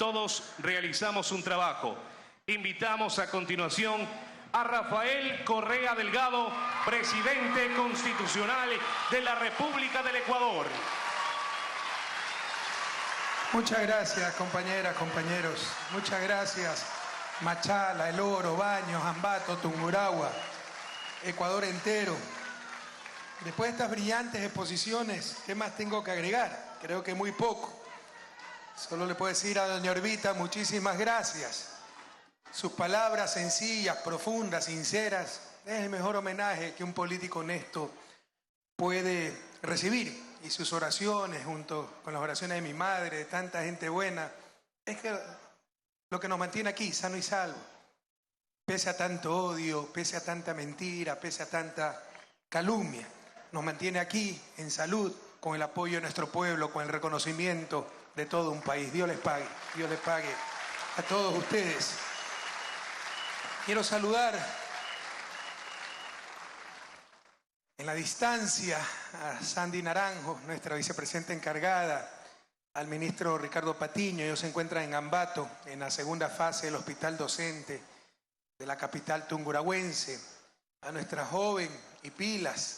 todos realizamos un trabajo. Invitamos a continuación a Rafael Correa Delgado, presidente constitucional de la República del Ecuador. Muchas gracias, compañeras, compañeros. Muchas gracias, Machala, El Oro, Baños, Ambato, Tungurahua, Ecuador entero. Después de estas brillantes exposiciones, ¿qué más tengo que agregar? Creo que muy poco. Solo le puedo decir a doña Orbita muchísimas gracias. Sus palabras sencillas, profundas, sinceras, es el mejor homenaje que un político honesto puede recibir. Y sus oraciones, junto con las oraciones de mi madre, de tanta gente buena, es que lo que nos mantiene aquí, sano y salvo. Pese a tanto odio, pese a tanta mentira, pese a tanta calumnia, nos mantiene aquí en salud, con el apoyo de nuestro pueblo, con el reconocimiento de todo un país. Dios les pague a todos ustedes. Quiero saludar en la distancia a Sandy Naranjo, nuestra vicepresidenta encargada, al ministro Ricardo Patiño. Ellos se encuentran en Ambato, en la segunda fase del hospital docente de la capital tungurahuense. A nuestra joven y pilas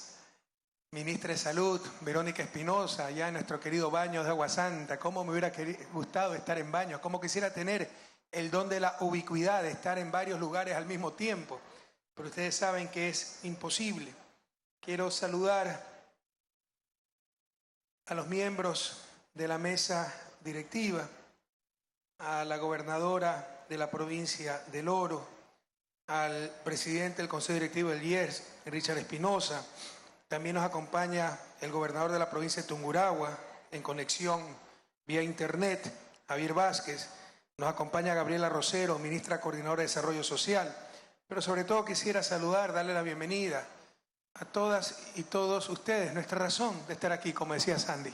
ministra de Salud, Verónica Espinosa, allá en nuestro querido Baños de Agua Santa. Cómo me hubiera gustado estar en Baños, cómo quisiera tener el don de la ubicuidad, de estar en varios lugares al mismo tiempo. Pero ustedes saben que es imposible. Quiero saludar a los miembros de la mesa directiva, a la gobernadora de la provincia del Oro, al presidente del Consejo Directivo del IES, Richard Espinosa. También nos acompaña el gobernador de la provincia de Tungurahua, en conexión vía internet, Javier Vázquez. Nos acompaña Gabriela Rosero, ministra coordinadora de Desarrollo Social. Pero sobre todo quisiera saludar, darle la bienvenida a todas y todos ustedes, nuestra razón de estar aquí, como decía Sandy.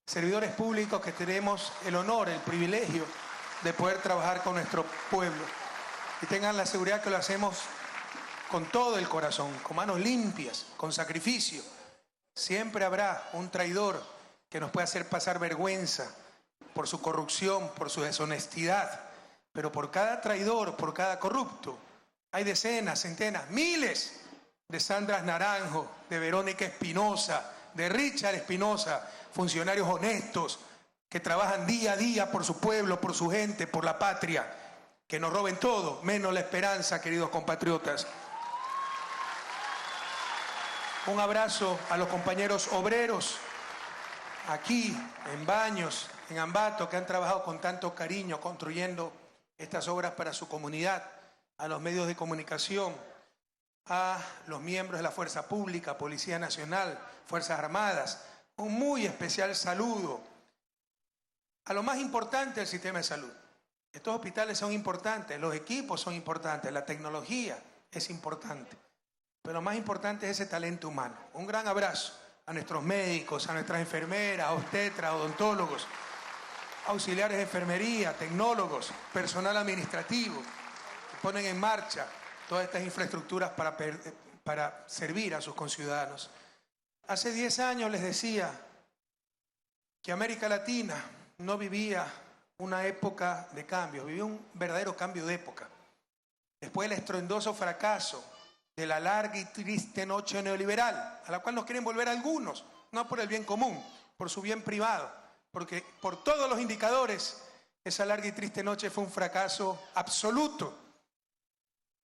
Servidores públicos que tenemos el honor, el privilegio de poder trabajar con nuestro pueblo. Y tengan la seguridad que lo hacemos con todo el corazón, con manos limpias, con sacrificio. Siempre habrá un traidor que nos puede hacer pasar vergüenza por su corrupción, por su deshonestidad. Pero por cada traidor, por cada corrupto, hay decenas, centenas, miles de Sandras Naranjo, de Verónica Espinosa, de Richard Espinosa, funcionarios honestos que trabajan día a día por su pueblo, por su gente, por la patria, que nos roben todo, menos la esperanza, queridos compatriotas. Un abrazo a los compañeros obreros aquí en Baños, en Ambato, que han trabajado con tanto cariño construyendo estas obras para su comunidad, a los medios de comunicación, a los miembros de la Fuerza Pública, Policía Nacional, Fuerzas Armadas. Un muy especial saludo a lo más importante del sistema de salud. Estos hospitales son importantes, los equipos son importantes, la tecnología es importante, pero lo más importante es ese talento humano. Un gran abrazo a nuestros médicos, a nuestras enfermeras, obstetras, odontólogos, auxiliares de enfermería, tecnólogos, personal administrativo, que ponen en marcha todas estas infraestructuras para servir a sus conciudadanos. Hace 10 años les decía que América Latina no vivía una época de cambio, vivía un verdadero cambio de época. Después del estruendoso fracaso de la larga y triste noche neoliberal, a la cual nos quieren volver algunos, no por el bien común, por su bien privado, porque por todos los indicadores esa larga y triste noche fue un fracaso absoluto.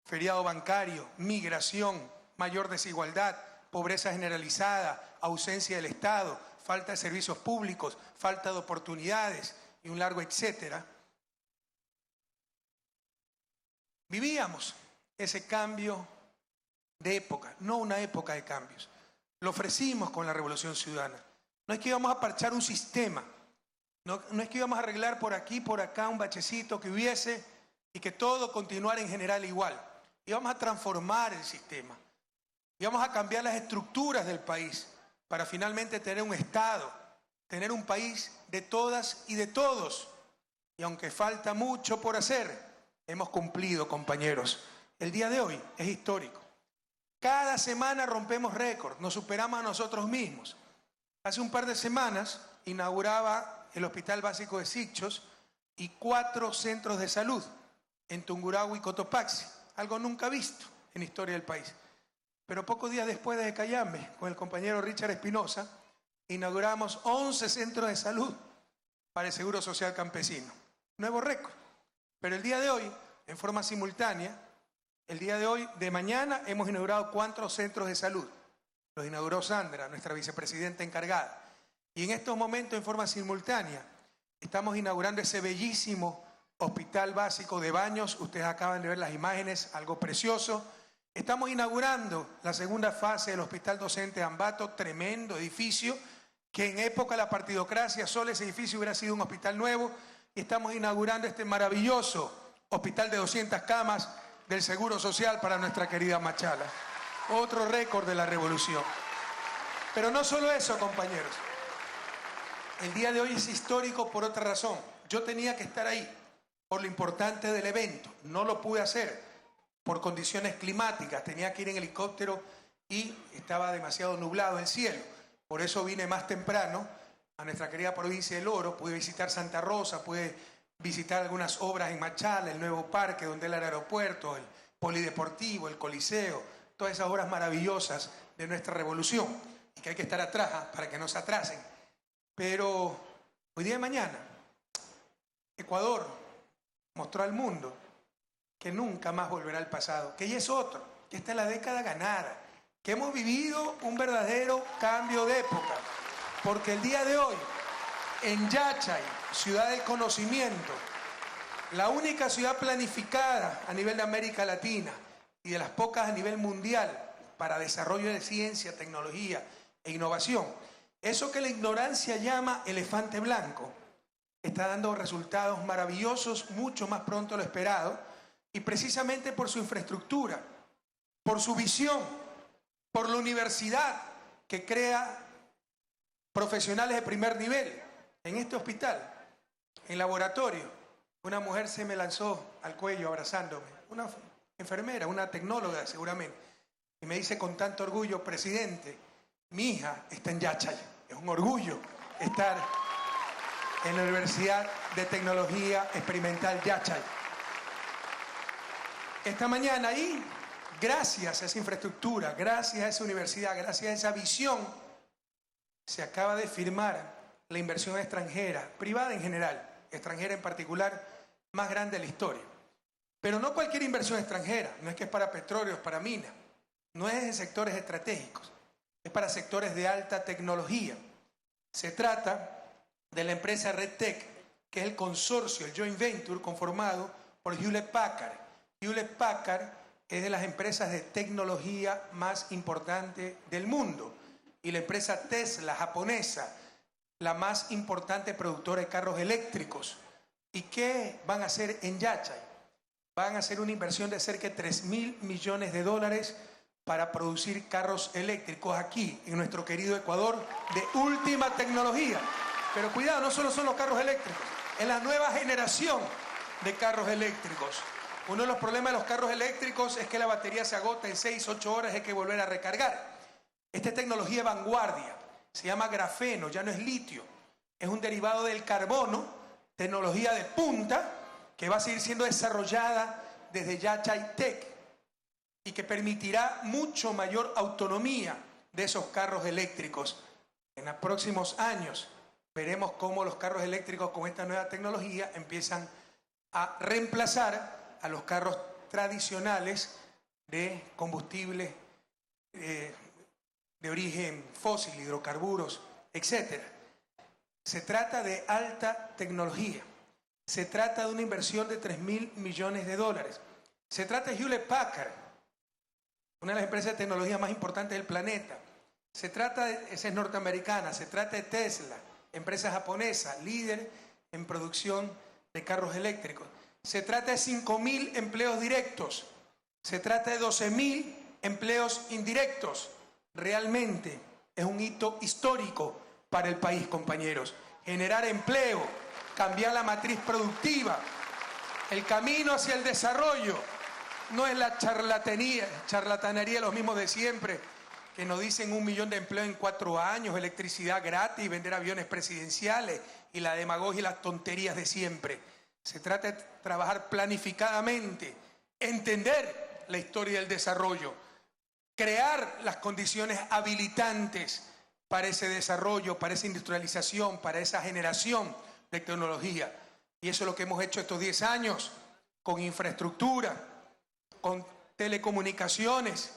Feriado bancario, migración, mayor desigualdad, pobreza generalizada, ausencia del Estado, falta de servicios públicos, falta de oportunidades y un largo etcétera. Vivíamos ese cambio de época, no una época de cambios. Lo ofrecimos con la Revolución Ciudadana. No es que íbamos a parchar un sistema, no es que íbamos a arreglar por aquí, por acá un bachecito que hubiese y que todo continuara en general igual. Íbamos a transformar el sistema, íbamos a cambiar las estructuras del país para finalmente tener un Estado, tener un país de todas y de todos. Y aunque falta mucho por hacer, hemos cumplido, compañeros. El día de hoy es histórico. Cada semana rompemos récords, nos superamos a nosotros mismos. Hace un par de semanas inauguraba el Hospital Básico de Sitges y 4 centros de salud en Tungurahua y Cotopaxi, algo nunca visto en la historia del país. Pero pocos días después de Cayambe, con el compañero Richard Espinosa, inauguramos 11 centros de salud para el Seguro Social Campesino. Nuevo récord. Pero el día de hoy, en forma simultánea, el día de hoy, de mañana, hemos inaugurado 4 centros de salud. Los inauguró Sandra, nuestra vicepresidenta encargada. Y en estos momentos, en forma simultánea, estamos inaugurando ese bellísimo hospital básico de Baños. Ustedes acaban de ver las imágenes, algo precioso. Estamos inaugurando la segunda fase del Hospital Docente de Ambato, tremendo edificio, que en época de la partidocracia solo ese edificio hubiera sido un hospital nuevo. Y estamos inaugurando este maravilloso hospital de 200 camas del Seguro Social para nuestra querida Machala. Otro récord de la revolución. Pero no solo eso, compañeros. El día de hoy es histórico por otra razón. Yo tenía que estar ahí por lo importante del evento. No lo pude hacer por condiciones climáticas. Tenía que ir en helicóptero y estaba demasiado nublado el cielo. Por eso vine más temprano a nuestra querida provincia del Oro. Pude visitar Santa Rosa, pude visitar algunas obras en Machala, el nuevo parque donde el aeropuerto, el polideportivo, el coliseo, todas esas obras maravillosas de nuestra revolución y que hay que estar atrás para que no se atrasen. Pero hoy día de mañana, Ecuador mostró al mundo que nunca más volverá al pasado, que ya es otro, que esta es la década ganada, que hemos vivido un verdadero cambio de época, porque el día de hoy, en Yachay, ciudad del conocimiento, la única ciudad planificada a nivel de América Latina y de las pocas a nivel mundial para desarrollo de ciencia, tecnología e innovación, eso que la ignorancia llama elefante blanco, está dando resultados maravillosos mucho más pronto de lo esperado, y precisamente por su infraestructura, por su visión, por la universidad que crea profesionales de primer nivel. En este hospital, en laboratorio, una mujer se me lanzó al cuello abrazándome, una enfermera, una tecnóloga seguramente, y me dice con tanto orgullo: presidente, mi hija está en Yachay. Es un orgullo estar en la Universidad de Tecnología Experimental Yachay. Esta mañana ahí, gracias a esa infraestructura, gracias a esa universidad, gracias a esa visión, se acaba de firmar la inversión extranjera, privada en general, extranjera en particular, más grande de la historia. Pero no cualquier inversión extranjera, no es que es para petróleo, es para minas, no es en sectores estratégicos, es para sectores de alta tecnología. Se trata de la empresa RedTech, que es el consorcio, el joint venture conformado por Hewlett Packard. Hewlett Packard es de las empresas de tecnología más importantes del mundo, y la empresa Tesla, japonesa, la más importante productora de carros eléctricos. ¿Y qué van a hacer en Yachay? Van a hacer una inversión de cerca de $3.000 millones para producir carros eléctricos aquí, en nuestro querido Ecuador, de última tecnología. Pero cuidado, no solo son los carros eléctricos, es la nueva generación de carros eléctricos. Uno de los problemas de los carros eléctricos es que la batería se agota en 6-8 horas y hay que volver a recargar. Esta es tecnología de vanguardia, se llama grafeno, ya no es litio, es un derivado del carbono, tecnología de punta que va a seguir siendo desarrollada desde Yachay Tech y que permitirá mucho mayor autonomía de esos carros eléctricos. En los próximos años veremos cómo los carros eléctricos con esta nueva tecnología empiezan a reemplazar a los carros tradicionales de combustible de origen fósil, hidrocarburos, etc. Se trata de alta tecnología. Se trata de una inversión de $3.000 millones. Se trata de Hewlett Packard, una de las empresas de tecnología más importantes del planeta. Se trata de, esa es norteamericana, se trata de Tesla, empresa japonesa, líder en producción de carros eléctricos. Se trata de 5.000 empleos directos. Se trata de 12.000 empleos indirectos. Realmente es un hito histórico para el país, compañeros. Generar empleo, cambiar la matriz productiva. El camino hacia el desarrollo no es la charlatanería de los mismos de siempre, que nos dicen 1 millón de empleos en 4 años, electricidad gratis, vender aviones presidenciales y la demagogia y las tonterías de siempre. Se trata de trabajar planificadamente, entender la historia del desarrollo, crear las condiciones habilitantes para ese desarrollo, para esa industrialización, para esa generación de tecnología. Y eso es lo que hemos hecho estos 10 años, con infraestructura, con telecomunicaciones,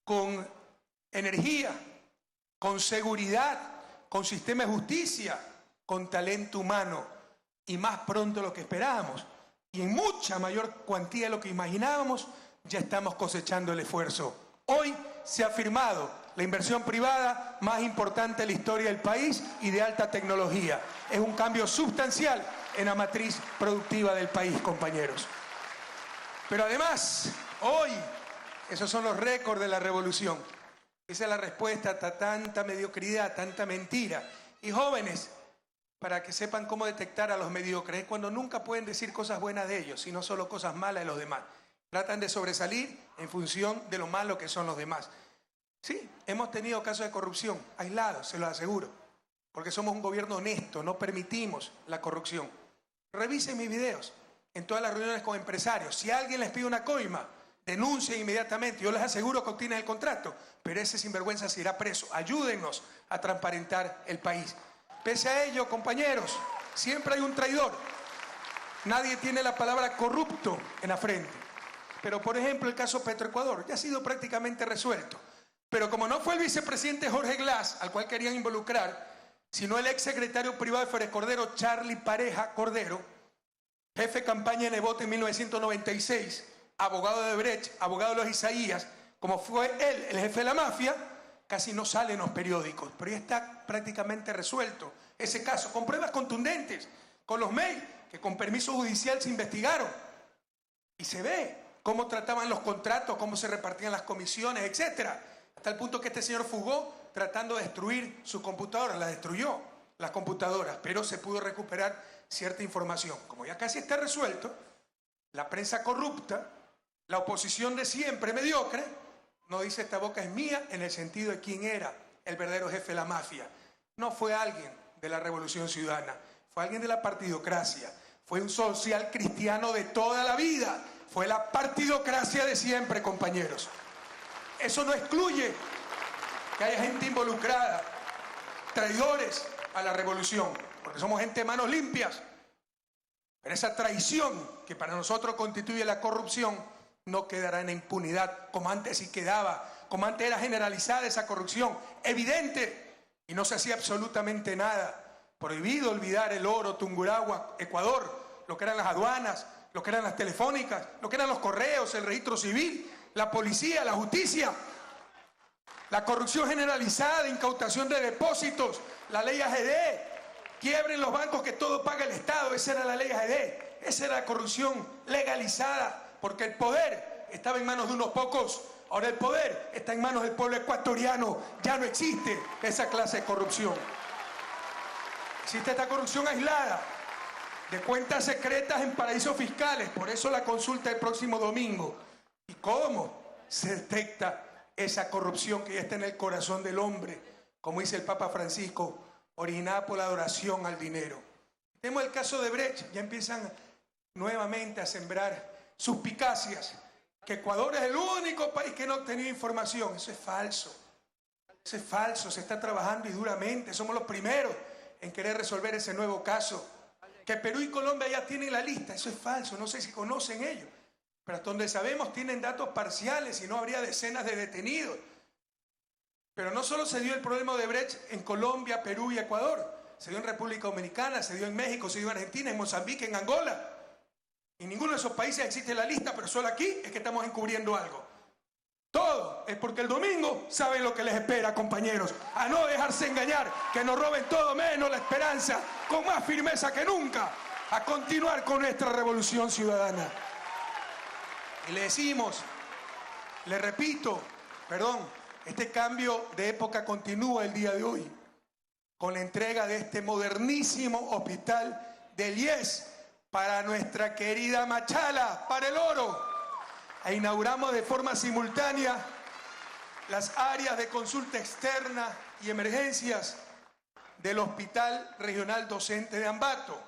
con energía, con seguridad, con sistema de justicia, con talento humano y más pronto de lo que esperábamos. Y en mucha mayor cuantía de lo que imaginábamos, ya estamos cosechando el esfuerzo. Hoy se ha firmado la inversión privada más importante de la historia del país y de alta tecnología. Es un cambio sustancial en la matriz productiva del país, compañeros. Pero además, hoy, esos son los récords de la revolución. Esa es la respuesta a tanta mediocridad, tanta mentira. Y jóvenes, para que sepan cómo detectar a los mediocres, es cuando nunca pueden decir cosas buenas de ellos, sino solo cosas malas de los demás. Tratan de sobresalir en función de lo malo que son los demás. Sí, hemos tenido casos de corrupción aislados, se lo aseguro, porque somos un gobierno honesto, no permitimos la corrupción. Revisen mis videos en todas las reuniones con empresarios. Si alguien les pide una coima, denuncien inmediatamente. Yo les aseguro que obtienen el contrato, pero ese sinvergüenza se irá preso. Ayúdennos a transparentar el país. Pese a ello, compañeros, siempre hay un traidor. Nadie tiene la palabra corrupto en la frente. Pero, por ejemplo, el caso Petroecuador ya ha sido prácticamente resuelto. Pero como no fue el vicepresidente Jorge Glass, al cual querían involucrar, sino el exsecretario privado de Férez Cordero, Charlie Pareja Cordero, jefe de campaña de Nebot en 1996, abogado de Brecht, abogado de los Isaías, como fue él el jefe de la mafia, casi no sale en los periódicos. Pero ya está prácticamente resuelto ese caso, con pruebas contundentes, con los mails que con permiso judicial se investigaron. Y se ve cómo trataban los contratos, cómo se repartían las comisiones, etcétera. Hasta el punto que este señor fugó tratando de destruir su computadora. La destruyó, las computadoras, pero se pudo recuperar cierta información. Como ya casi está resuelto, la prensa corrupta, la oposición de siempre mediocre, no dice esta boca es mía en el sentido de quién era el verdadero jefe de la mafia. No fue alguien de la Revolución Ciudadana, fue alguien de la partidocracia, fue un social cristiano de toda la vida, fue la partidocracia de siempre, compañeros. Eso no excluye que haya gente involucrada, traidores a la revolución, porque somos gente de manos limpias. Pero esa traición que para nosotros constituye la corrupción no quedará en impunidad, como antes sí quedaba, como antes era generalizada esa corrupción, evidente, y no se hacía absolutamente nada. Prohibido olvidar el oro, Tungurahua, Ecuador, lo que eran las aduanas, lo que eran las telefónicas, lo que eran los correos, el registro civil, la policía, la justicia, la corrupción generalizada, incautación de depósitos, la ley AGD, quiebren los bancos que todo paga el Estado, esa era la ley AGD, esa era la corrupción legalizada, porque el poder estaba en manos de unos pocos, ahora el poder está en manos del pueblo ecuatoriano, ya no existe esa clase de corrupción. Existe esta corrupción aislada, de cuentas secretas en paraísos fiscales, por eso la consulta el próximo domingo. ¿Y cómo se detecta esa corrupción que ya está en el corazón del hombre, como dice el Papa Francisco, originada por la adoración al dinero? Tenemos el caso de Brecht, ya empiezan nuevamente a sembrar suspicacias, que Ecuador es el único país que no ha tenido información. Eso es falso, se está trabajando y duramente, somos los primeros en querer resolver ese nuevo caso. Que Perú y Colombia ya tienen la lista, eso es falso, no sé si conocen ellos, pero hasta donde sabemos tienen datos parciales y no habría decenas de detenidos. Pero no solo se dio el problema de Brecht en Colombia, Perú y Ecuador, se dio en República Dominicana, se dio en México, se dio en Argentina, en Mozambique, en Angola. En ninguno de esos países existe la lista, pero solo aquí es que estamos encubriendo algo. Todo es porque el domingo saben lo que les espera, compañeros. A no dejarse engañar, que nos roben todo menos la esperanza, con más firmeza que nunca, a continuar con nuestra revolución ciudadana. Y le decimos, le repito, este cambio de época continúa el día de hoy, con la entrega de este modernísimo hospital del IES para nuestra querida Machala, para el oro. E inauguramos de forma simultánea las áreas de consulta externa y emergencias del Hospital Regional Docente de Ambato.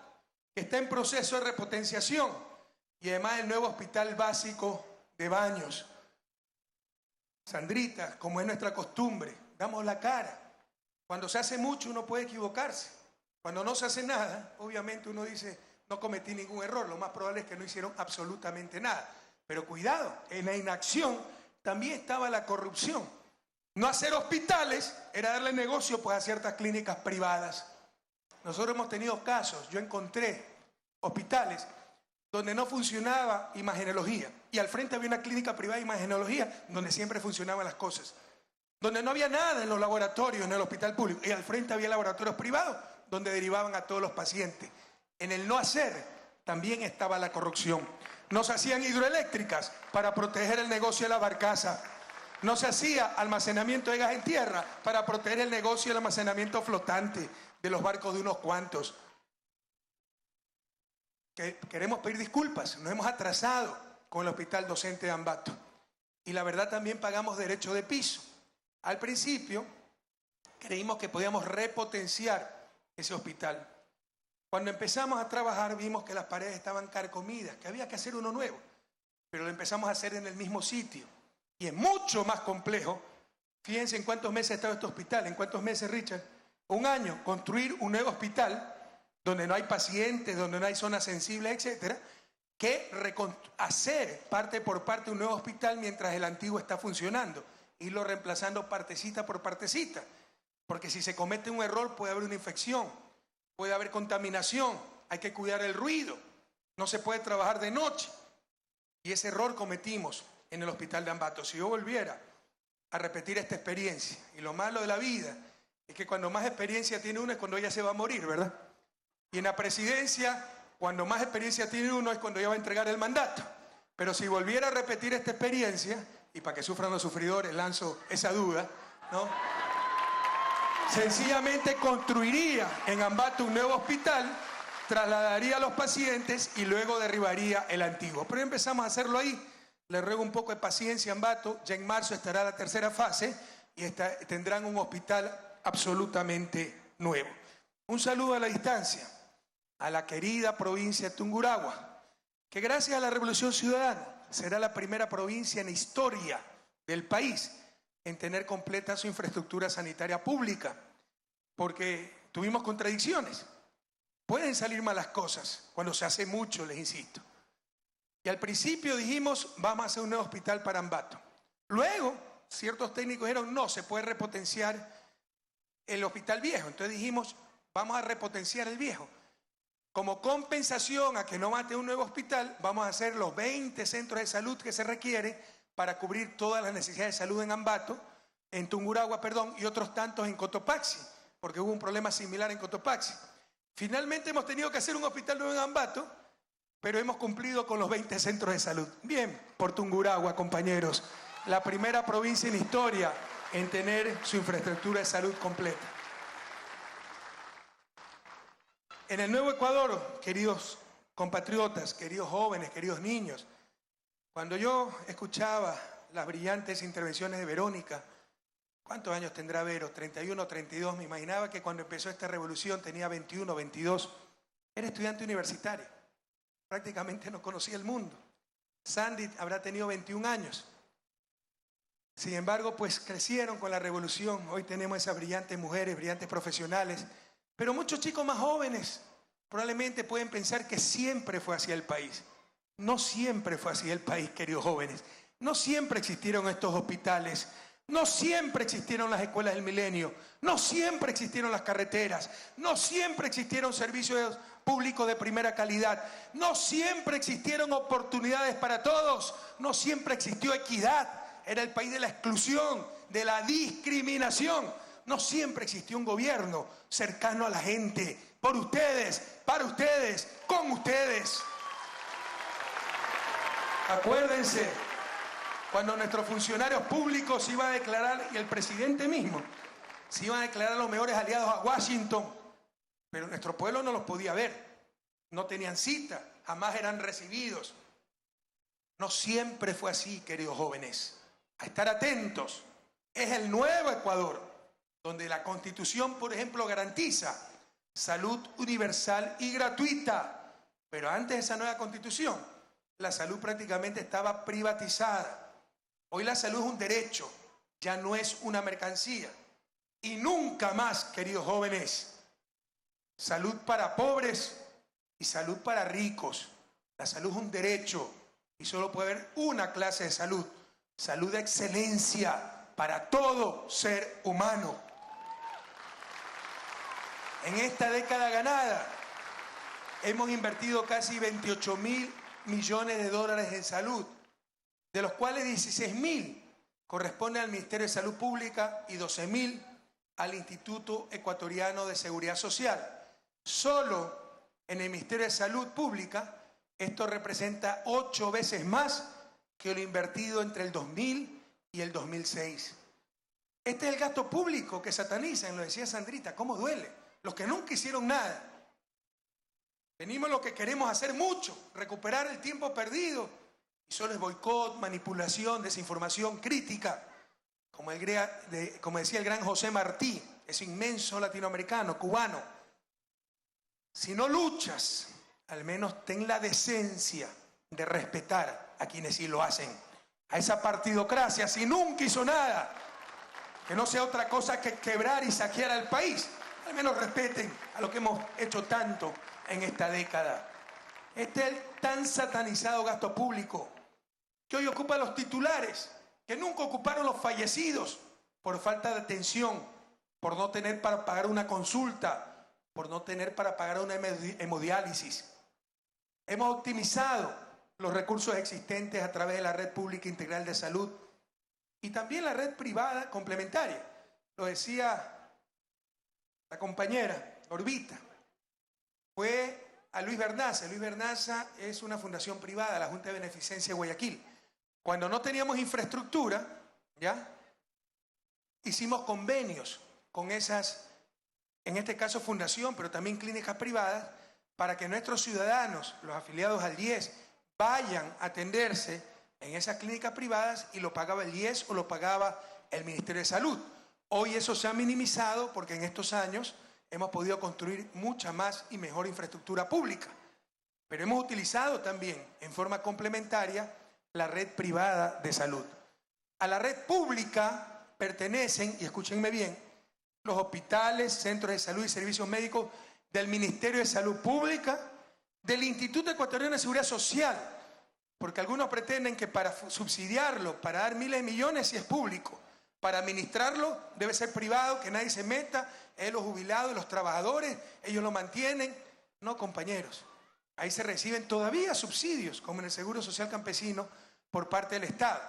que está en proceso de repotenciación, y además el nuevo hospital básico de Baños. Sandrita, como es nuestra costumbre, damos la cara. Cuando se hace mucho uno puede equivocarse. Cuando no se hace nada, obviamente uno dice, no cometí ningún error. Lo más probable es que no hicieron absolutamente nada. Pero cuidado, en la inacción también estaba la corrupción. No hacer hospitales era darle negocio pues, a ciertas clínicas privadas. Nosotros hemos tenido casos, yo encontré hospitales donde no funcionaba imagenología y al frente había una clínica privada de imagenología donde siempre funcionaban las cosas. Donde no había nada en los laboratorios, en el hospital público, y al frente había laboratorios privados donde derivaban a todos los pacientes. En el no hacer también estaba la corrupción. No se hacían hidroeléctricas para proteger el negocio de la barcaza. No se hacía almacenamiento de gas en tierra para proteger el negocio del almacenamiento flotante de los barcos de unos cuantos. Queremos pedir disculpas, nos hemos atrasado con el hospital docente de Ambato. Y la verdad también pagamos derecho de piso. Al principio creímos que podíamos repotenciar ese hospital. Cuando empezamos a trabajar vimos que las paredes estaban carcomidas, que había que hacer uno nuevo. Pero lo empezamos a hacer en el mismo sitio. Y es mucho más complejo. Fíjense en cuántos meses ha estado este hospital. ¿En cuántos meses, Richard? 1 año. Construir un nuevo hospital donde no hay pacientes, donde no hay zonas sensibles, etcétera, que hacer parte por parte un nuevo hospital mientras el antiguo está funcionando. Irlo reemplazando partecita por partecita. Porque si se comete un error puede haber una infección, puede haber contaminación, hay que cuidar el ruido, no se puede trabajar de noche. Y ese error cometimos en el hospital de Ambato. Si yo volviera a repetir esta experiencia, y lo malo de la vida es que cuando más experiencia tiene uno es cuando ya se va a morir, ¿verdad? Y en la presidencia, cuando más experiencia tiene uno es cuando ya va a entregar el mandato. Pero si volviera a repetir esta experiencia, y para que sufran los sufridores lanzo esa duda, ¿no? Sencillamente construiría en Ambato un nuevo hospital, trasladaría a los pacientes y luego derribaría el antiguo. Pero empezamos a hacerlo ahí. Le ruego un poco de paciencia, Ambato. Ya en marzo estará la tercera fase y tendrán un hospital absolutamente nuevo. Un saludo a la distancia a la querida provincia de Tungurahua, que gracias a la Revolución Ciudadana será la primera provincia en la historia del país en tener completa su infraestructura sanitaria pública, porque tuvimos contradicciones. Pueden salir malas cosas cuando se hace mucho, les insisto. Y al principio dijimos, vamos a hacer un nuevo hospital para Ambato. Luego, ciertos técnicos dijeron, no, se puede repotenciar el hospital viejo. Entonces dijimos, vamos a repotenciar el viejo. Como compensación a que no mate un nuevo hospital, vamos a hacer los 20 centros de salud que se requiere para cubrir todas las necesidades de salud en Ambato, en Tungurahua, perdón, y otros tantos en Cotopaxi, porque hubo un problema similar en Cotopaxi. Finalmente hemos tenido que hacer un hospital nuevo en Ambato, pero hemos cumplido con los 20 centros de salud. Bien, por Tungurahua, compañeros, la primera provincia en historia en tener su infraestructura de salud completa. En el Nuevo Ecuador, queridos compatriotas, queridos jóvenes, queridos niños, cuando yo escuchaba las brillantes intervenciones de Verónica, ¿cuántos años tendrá Vero? 31, 32, me imaginaba que cuando empezó esta revolución tenía 21, 22. Era estudiante universitario, prácticamente no conocía el mundo. Sandy habrá tenido 21 años. Sin embargo, pues crecieron con la revolución. Hoy tenemos esas brillantes mujeres, brillantes profesionales. Pero muchos chicos más jóvenes probablemente pueden pensar que siempre fue así el país. No siempre fue así el país, queridos jóvenes. No siempre existieron estos hospitales. No siempre existieron las escuelas del milenio. No siempre existieron las carreteras. No siempre existieron servicios públicos de primera calidad. No siempre existieron oportunidades para todos. No siempre existió equidad. Era el país de la exclusión, de la discriminación. No siempre existió un gobierno cercano a la gente, por ustedes, para ustedes, con ustedes. Acuérdense, cuando nuestros funcionarios públicos se iban a declarar, y el presidente mismo, se iban a declarar los mejores aliados a Washington, pero nuestro pueblo no los podía ver, no tenían cita, jamás eran recibidos. No siempre fue así, queridos jóvenes. A estar atentos. Es el nuevo Ecuador, donde la Constitución, por ejemplo, garantiza salud universal y gratuita, Pero antes de esa nueva constitución, la salud prácticamente estaba privatizada. Hoy la salud es un derecho, ya no es una mercancía. Y nunca más, queridos jóvenes, salud para pobres y salud para ricos. La salud es un derecho y solo puede haber una clase de salud. Salud de excelencia para todo ser humano. En esta década ganada hemos invertido casi 28.000 millones de dólares en salud, de los cuales 16.000 corresponden al Ministerio de Salud Pública y 12.000 al Instituto Ecuatoriano de Seguridad Social. Solo en el Ministerio de Salud Pública esto representa 8 veces más que lo invertido entre el 2000 y el 2006. Este es el gasto público que satanizan, lo decía Sandrita, cómo duele. Los que nunca hicieron nada. Venimos lo que queremos hacer mucho, recuperar el tiempo perdido. Y solo es boicot, manipulación, desinformación, crítica. Como decía el gran José Martí, ese inmenso latinoamericano, cubano. Si no luchas, al menos ten la decencia de respetar a quienes sí lo hacen. A esa partidocracia, si nunca hizo nada, que no sea otra cosa que quebrar y saquear al país. Al menos respeten a lo que hemos hecho tanto en esta década. Este es el tan satanizado gasto público que hoy ocupa los titulares, que nunca ocuparon los fallecidos por falta de atención, por no tener para pagar una consulta, por no tener para pagar una hemodiálisis. Hemos optimizado los recursos existentes a través de la red pública integral de salud y también la red privada complementaria. Lo decía la compañera Orbita, fue a Luis Bernaza. Luis Bernaza es una fundación privada, la Junta de Beneficencia de Guayaquil. Cuando no teníamos infraestructura, ¿ya? Hicimos convenios con esas, en este caso fundación, pero también clínicas privadas, para que nuestros ciudadanos, los afiliados al IES, vayan a atenderse en esas clínicas privadas y lo pagaba el IES o lo pagaba el Ministerio de Salud. Hoy eso se ha minimizado porque en estos años hemos podido construir mucha más y mejor infraestructura pública. Pero hemos utilizado también en forma complementaria la red privada de salud. A la red pública pertenecen, y escúchenme bien, los hospitales, centros de salud y servicios médicos del Ministerio de Salud Pública, del Instituto Ecuatoriano de Seguridad Social, porque algunos pretenden que para subsidiarlo, para dar miles de millones, si es público. Para administrarlo debe ser privado, que nadie se meta, los jubilados, los trabajadores, ellos lo mantienen. No, compañeros, ahí se reciben todavía subsidios, como en el Seguro Social Campesino, por parte del Estado.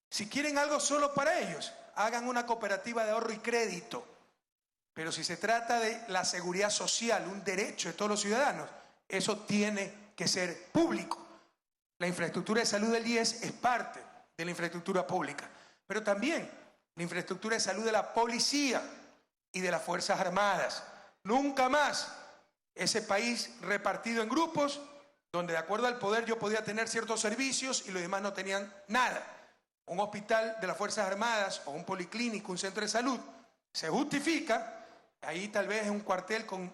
Si quieren algo solo para ellos, hagan una cooperativa de ahorro y crédito. Pero si se trata de la seguridad social, un derecho de todos los ciudadanos, eso tiene que ser público. La infraestructura de salud del IES es parte de la infraestructura pública, pero también la infraestructura de salud de la policía y de las Fuerzas Armadas. Nunca más ese país repartido en grupos, donde de acuerdo al poder yo podía tener ciertos servicios y los demás no tenían nada. Un hospital de las Fuerzas Armadas o un policlínico, un centro de salud, se justifica, ahí tal vez es un cuartel con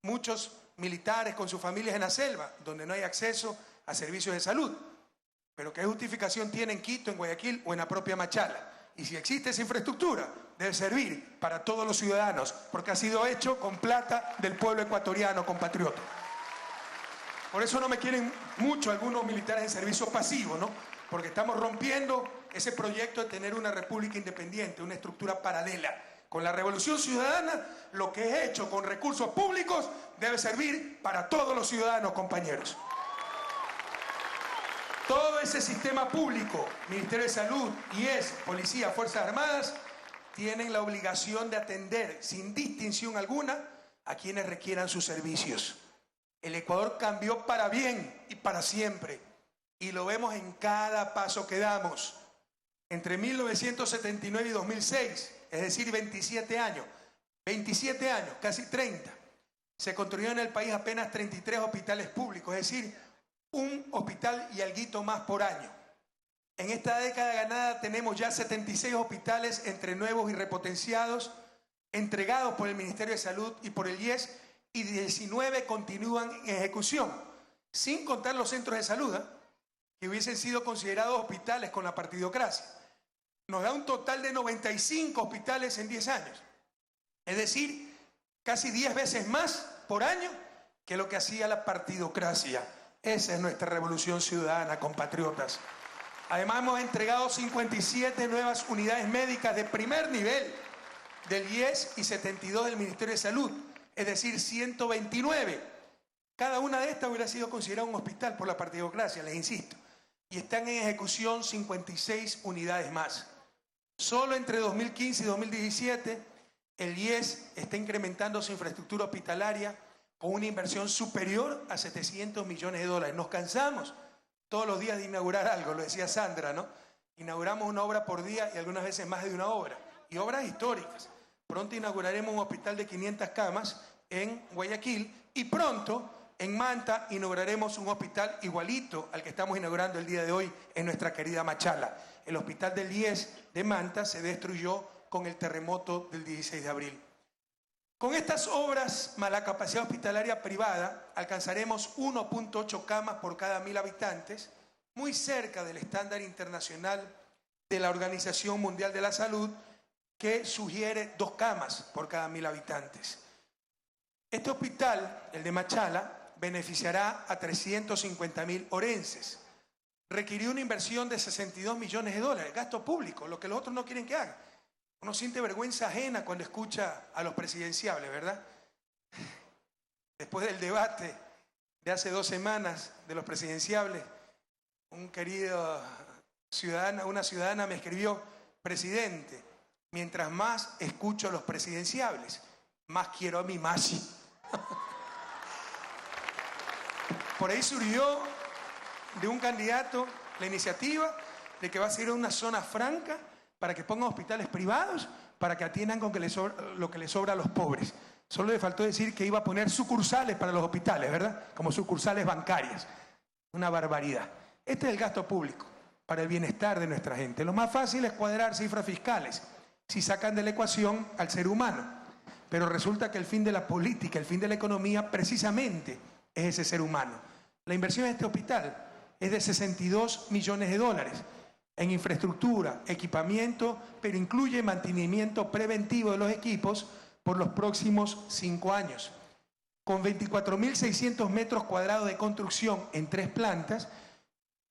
muchos militares, con sus familias en la selva, donde no hay acceso a servicios de salud. Pero ¿qué justificación tiene en Quito, en Guayaquil o en la propia Machala? Y si existe esa infraestructura, debe servir para todos los ciudadanos, porque ha sido hecho con plata del pueblo ecuatoriano, compatriota. Por eso no me quieren mucho algunos militares en servicio pasivo, ¿no? Porque estamos rompiendo ese proyecto de tener una república independiente, una estructura paralela. Con la revolución ciudadana, lo que es hecho con recursos públicos debe servir para todos los ciudadanos, compañeros. Todo ese sistema público, Ministerio de Salud, IES, Policía, Fuerzas Armadas, tienen la obligación de atender sin distinción alguna a quienes requieran sus servicios. El Ecuador cambió para bien y para siempre, y lo vemos en cada paso que damos. Entre 1979 y 2006, es decir, 27 años, casi 30, se construyeron en el país apenas 33 hospitales públicos, es decir, un hospital y alguito más por año. En esta década ganada tenemos ya 76 hospitales entre nuevos y repotenciados, entregados por el Ministerio de Salud y por el IES, y 19 continúan en ejecución. sin contar los centros de salud, que hubiesen sido considerados hospitales con la partidocracia. Nos da un total de 95 hospitales en 10 años. Es decir, casi 10 veces más por año que lo que hacía la partidocracia. Esa es nuestra revolución ciudadana, compatriotas. Además, hemos entregado 57 nuevas unidades médicas de primer nivel del IES y 72 del Ministerio de Salud, es decir, 129. Cada una de estas hubiera sido considerada un hospital por la partidocracia, les insisto. Y están en ejecución 56 unidades más. Solo entre 2015 y 2017, el IES está incrementando su infraestructura hospitalaria con una inversión superior a 700 millones de dólares. Nos cansamos todos los días de inaugurar algo, lo decía Sandra, ¿no? Inauguramos una obra por día y algunas veces más de una obra. Y obras históricas. Pronto inauguraremos un hospital de 500 camas en Guayaquil y pronto en Manta inauguraremos un hospital igualito al que estamos inaugurando el día de hoy en nuestra querida Machala. El hospital del IES de Manta se destruyó con el terremoto del 16 de abril. Con estas obras más la capacidad hospitalaria privada alcanzaremos 1.8 camas por cada 1000 habitantes, muy cerca del estándar internacional de la Organización Mundial de la Salud, que sugiere 2 camas por cada 1000 habitantes. Este hospital, el de Machala, beneficiará a 350.000 orenses. Requirió una inversión de 62 millones de dólares, gasto público, lo que los otros no quieren que haga. Uno siente vergüenza ajena cuando escucha a los presidenciables, ¿verdad? Después del debate de hace 2 semanas de los presidenciables, un querido ciudadano, una ciudadana me escribió: presidente, mientras más escucho a los presidenciables, más quiero a mi Machi. Por ahí surgió de un candidato la iniciativa de que va a ser una zona franca para que pongan hospitales privados, para que atiendan con lo que les sobra a los pobres. Solo le faltó decir que iba a poner sucursales para los hospitales, ¿verdad? Como sucursales bancarias. Una barbaridad. Este es el gasto público para el bienestar de nuestra gente. Lo más fácil es cuadrar cifras fiscales si sacan de la ecuación al ser humano. Pero resulta que el fin de la política, el fin de la economía, precisamente es ese ser humano. La inversión en este hospital es de 62 millones de dólares en infraestructura, equipamiento, pero incluye mantenimiento preventivo de los equipos por los próximos 5 años. Con 24.600 metros cuadrados de construcción en 3 plantas,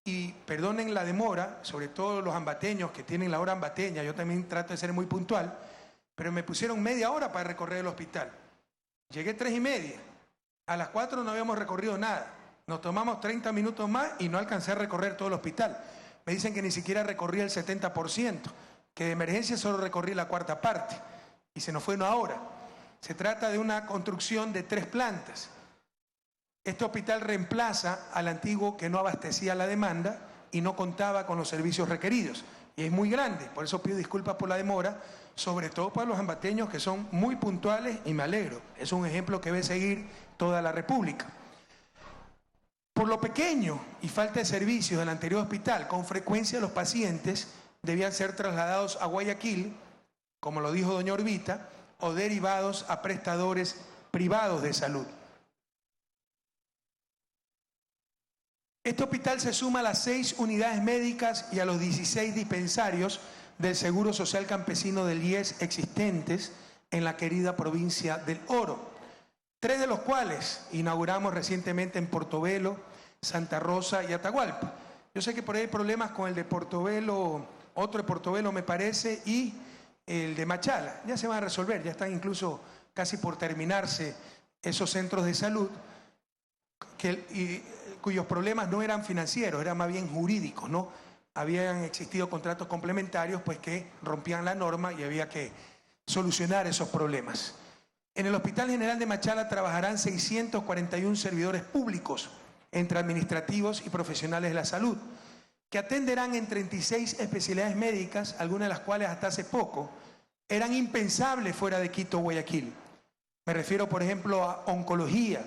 y perdonen la demora, sobre todo los ambateños que tienen la hora ambateña, yo también trato de ser muy puntual, pero me pusieron media hora para recorrer el hospital. Llegué 3:30, a las 4 no habíamos recorrido nada. Nos tomamos 30 minutos más y no alcancé a recorrer todo el hospital. Me dicen que ni siquiera recorrí el 70%, que de emergencia solo recorrí la 1/4 parte y se nos fue 1 hora. Se trata de una construcción de 3 plantas. Este hospital reemplaza al antiguo que no abastecía la demanda y no contaba con los servicios requeridos. Y es muy grande, por eso pido disculpas por la demora, sobre todo para los ambateños que son muy puntuales y me alegro. Es un ejemplo que debe seguir toda la República. Por lo pequeño y falta de servicios del anterior hospital, con frecuencia los pacientes debían ser trasladados a Guayaquil, como lo dijo doña Orbita, o derivados a prestadores privados de salud. Este hospital se suma a las 6 unidades médicas y a los 16 dispensarios del Seguro Social Campesino del IES existentes en la querida provincia del Oro, 3 de los cuales inauguramos recientemente en Portobelo, Santa Rosa y Atahualpa. Yo sé que por ahí hay problemas con el de Portobelo, otro de Portobelo me parece, y el de Machala. Ya se van a resolver, ya están incluso casi por terminarse esos centros de salud cuyos problemas no eran financieros, eran más bien jurídicos, ¿no? Habían existido contratos complementarios pues que rompían la norma y había que solucionar esos problemas. En el Hospital General de Machala trabajarán 641 servidores públicos, entre administrativos y profesionales de la salud, que atenderán en 36 especialidades médicas, algunas de las cuales hasta hace poco eran impensables fuera de Quito o Guayaquil. Me refiero, por ejemplo, a oncología,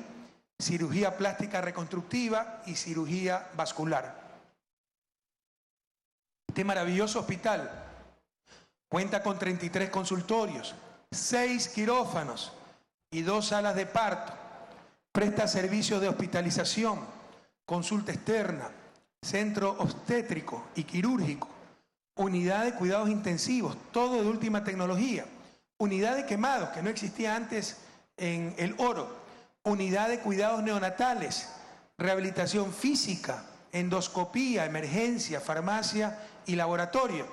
cirugía plástica reconstructiva y cirugía vascular. Este maravilloso hospital cuenta con 33 consultorios, 6 quirófanos y 2 salas de parto. Presta servicios de hospitalización, consulta externa, centro obstétrico y quirúrgico, unidad de cuidados intensivos, todo de última tecnología, unidad de quemados, que no existía antes en El Oro, unidad de cuidados neonatales, rehabilitación física, endoscopía, emergencia, farmacia y laboratorio.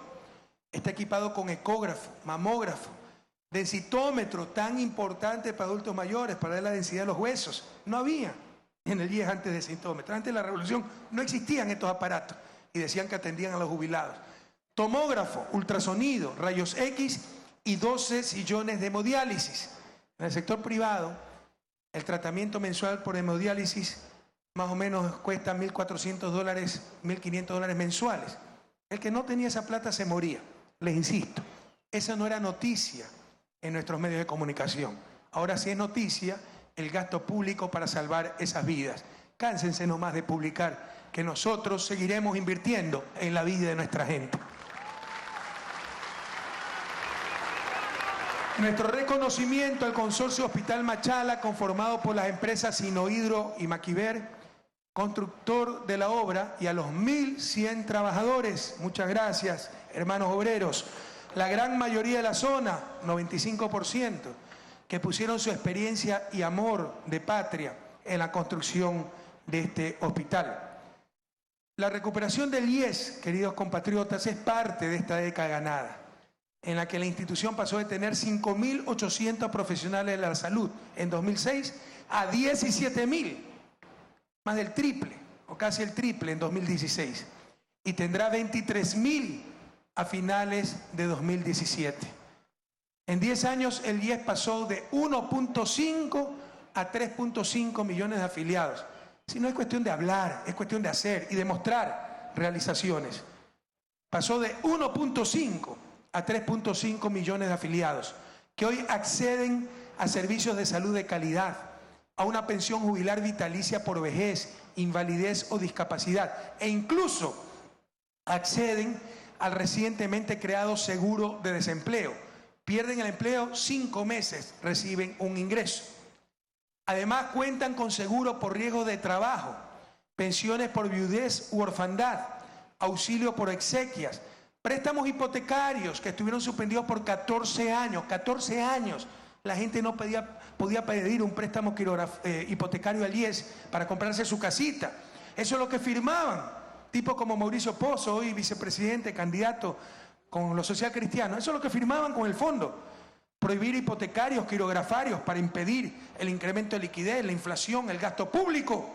Está equipado con ecógrafo, mamógrafo, densitómetro, tan importante para adultos mayores, para ver la densidad de los huesos. No había en el IES antes de densitómetro. Antes de la revolución no existían estos aparatos y decían que atendían a los jubilados. Tomógrafo, ultrasonido, rayos X y 12 sillones de hemodiálisis. En el sector privado, el tratamiento mensual por hemodiálisis más o menos cuesta $1.400, $1.500 mensuales. El que no tenía esa plata se moría. Les insisto, esa no era noticia en nuestros medios de comunicación. Ahora sí es noticia el gasto público para salvar esas vidas. Cánsense nomás de publicar que nosotros seguiremos invirtiendo en la vida de nuestra gente. Nuestro reconocimiento al Consorcio Hospital Machala, conformado por las empresas Sinohidro y Maquiver, constructor de la obra, y a los 1.100 trabajadores. Muchas gracias, hermanos obreros. La gran mayoría de la zona, 95%, que pusieron su experiencia y amor de patria en la construcción de este hospital. La recuperación del IES, queridos compatriotas, es parte de esta década ganada, en la que la institución pasó de tener 5.800 profesionales de la salud en 2006 a 17.000, más del triple, o casi el triple en 2016, y tendrá 23.000 a finales de 2017. En 10 años el IES pasó de 1.5 a 3.5 millones de afiliados. Si no es cuestión de hablar, es cuestión de hacer y demostrar realizaciones. Pasó de 1.5 a 3.5 millones de afiliados que hoy acceden a servicios de salud de calidad, a una pensión jubilar vitalicia por vejez, invalidez o discapacidad, e incluso acceden al recientemente creado seguro de desempleo. Pierden el empleo 5 meses, reciben un ingreso. Además cuentan con seguro por riesgo de trabajo, pensiones por viudez u orfandad, auxilio por exequias, préstamos hipotecarios que estuvieron suspendidos por 14 años. 14 años. La gente no podía pedir un préstamo hipotecario al IES para comprarse su casita. Eso es lo que firmaban. Tipos como Mauricio Pozo, hoy vicepresidente, candidato con los social cristianos. Eso es lo que firmaban con el fondo. Prohibir hipotecarios, quirografarios para impedir el incremento de liquidez, la inflación, el gasto público.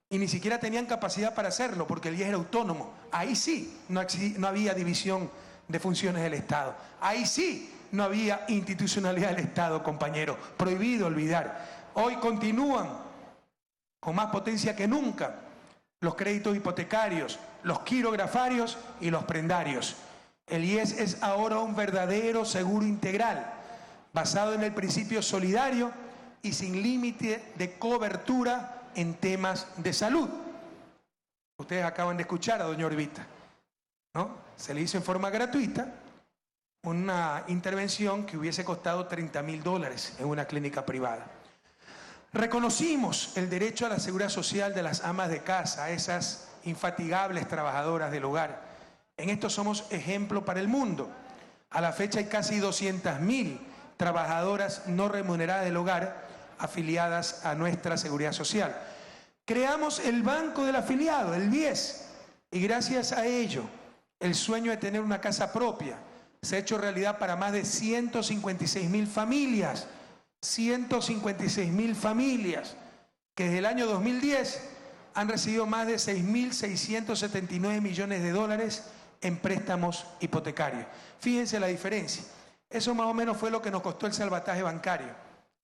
Y ni siquiera tenían capacidad para hacerlo porque el IES era autónomo. Ahí sí no había división de funciones del Estado. Ahí sí no había institucionalidad del Estado, compañeros. Prohibido olvidar. Hoy continúan con más potencia que nunca los créditos hipotecarios, los quirografarios y los prendarios. El IES es ahora un verdadero seguro integral, basado en el principio solidario y sin límite de cobertura en temas de salud. Ustedes acaban de escuchar a doña Orbita, ¿no? Se le hizo en forma gratuita una intervención que hubiese costado $30.000 en una clínica privada. Reconocimos el derecho a la seguridad social de las amas de casa, esas infatigables trabajadoras del hogar. En esto somos ejemplo para el mundo. A la fecha hay casi 200.000 trabajadoras no remuneradas del hogar afiliadas a nuestra seguridad social. Creamos el Banco del Afiliado, el BIES, y gracias a ello, el sueño de tener una casa propia se ha hecho realidad para más de 156.000 familias. 156.000 familias que desde el año 2010 han recibido más de 6.679 millones de dólares en préstamos hipotecarios. Fíjense la diferencia. Eso más o menos fue lo que nos costó el salvataje bancario